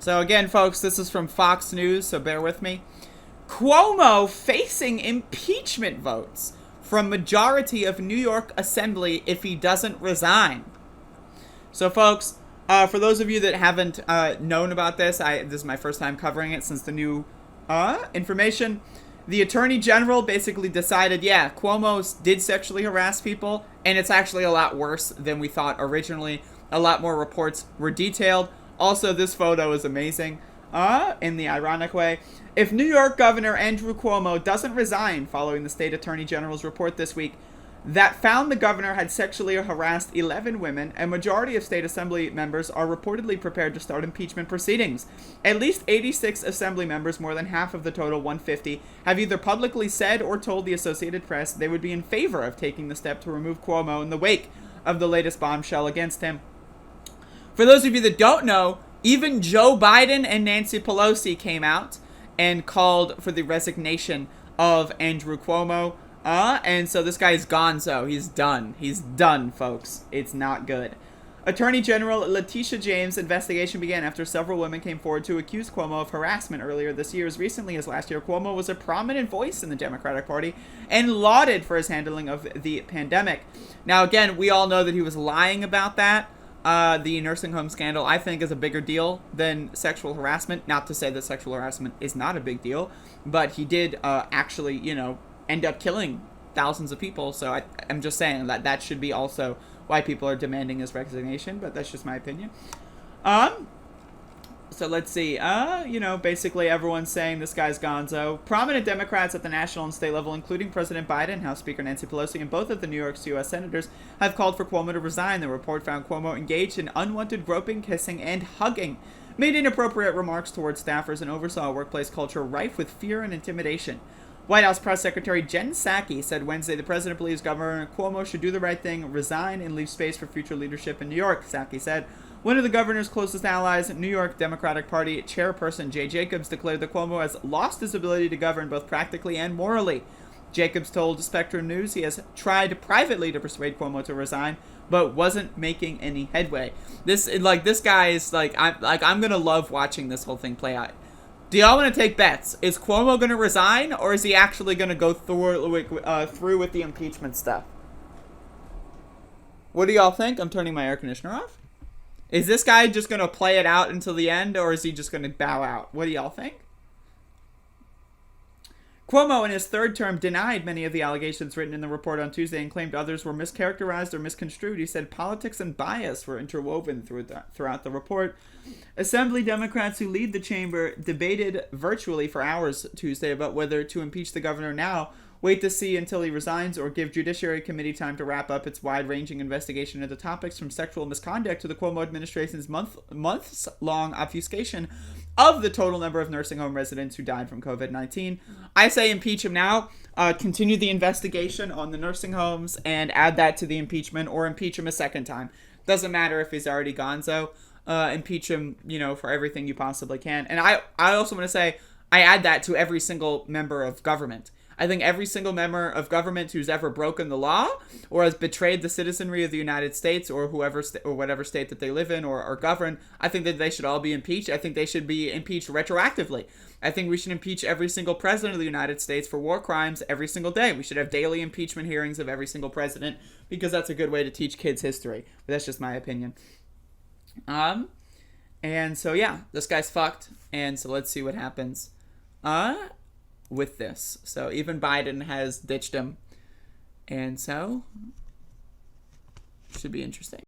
So again, folks, this is from Fox News, so bear with me. Cuomo facing impeachment votes from majority of New York Assembly if he doesn't resign. So, folks, for those of you that haven't known about this, this is my first time covering it since the new information. The Attorney General basically decided, yeah, Cuomo did sexually harass people, and it's actually a lot worse than we thought originally. A lot more reports were detailed. Also, this photo is amazing, in the ironic way. If New York Governor Andrew Cuomo doesn't resign following the state attorney general's report this week that found the governor had sexually harassed 11 women, a majority of state assembly members are reportedly prepared to start impeachment proceedings. At least 86 assembly members, more than half of the total 150, have either publicly said or told the Associated Press they would be in favor of taking the step to remove Cuomo in the wake of the latest bombshell against him. For those of you that don't know, even Joe Biden and Nancy Pelosi came out and called for the resignation of Andrew Cuomo. And so this guy's gonzo. He's done. He's done, folks. It's not good. Attorney General Letitia James' investigation began after several women came forward to accuse Cuomo of harassment earlier this year. As recently as last year, Cuomo was a prominent voice in the Democratic Party and lauded for his handling of the pandemic. Now, again, we all know that he was lying about that. The nursing home scandal, I think, is a bigger deal than sexual harassment. Not to say that sexual harassment is not a big deal, but he did actually, end up killing thousands of people. So I'm just saying that should be also why people are demanding his resignation, but that's just my opinion. So let's see. Basically everyone's saying this guy's gonzo. Prominent Democrats at the national and state level, including President Biden, House Speaker Nancy Pelosi, and both of the New York's U.S. senators, have called for Cuomo to resign. The report found Cuomo engaged in unwanted groping, kissing, and hugging, made inappropriate remarks towards staffers, and oversaw a workplace culture rife with fear and intimidation. White House Press Secretary Jen Psaki said Wednesday the president believes Governor Cuomo should do the right thing, resign, and leave space for future leadership in New York. Psaki said one of the governor's closest allies, New York Democratic Party chairperson Jay Jacobs, declared that Cuomo has lost his ability to govern both practically and morally. Jacobs told Spectrum News he has tried privately to persuade Cuomo to resign, but wasn't making any headway. This guy is I'm gonna love watching this whole thing play out. Do y'all want to take bets? Is Cuomo going to resign, or is he actually going to go through with the impeachment stuff? What do y'all think? I'm turning my air conditioner off. Is this guy just going to play it out until the end, or is he just going to bow out? What do y'all think? Cuomo, in his third term, denied many of the allegations written in the report on Tuesday and claimed others were mischaracterized or misconstrued. He said politics and bias were interwoven throughout the report. Assembly Democrats who lead the chamber debated virtually for hours Tuesday about whether to impeach the governor now, wait to see until he resigns, or give Judiciary Committee time to wrap up its wide-ranging investigation into topics from sexual misconduct to the Cuomo administration's months-long obfuscation of the total number of nursing home residents who died from COVID-19. I say impeach him now, continue the investigation on the nursing homes, and add that to the impeachment, or impeach him a second time. Doesn't matter if he's already gonzo. Impeach him, for everything you possibly can. And I also want to say, I add that to every single member of government. I think every single member of government who's ever broken the law or has betrayed the citizenry of the United States or whatever state that they live in or govern, I think that they should all be impeached. I think they should be impeached retroactively. I think we should impeach every single president of the United States for war crimes every single day. We should have daily impeachment hearings of every single president because that's a good way to teach kids history. But that's just my opinion. And so, yeah, this guy's fucked. And so let's see what happens. With this. So even Biden has ditched him. And so should be interesting.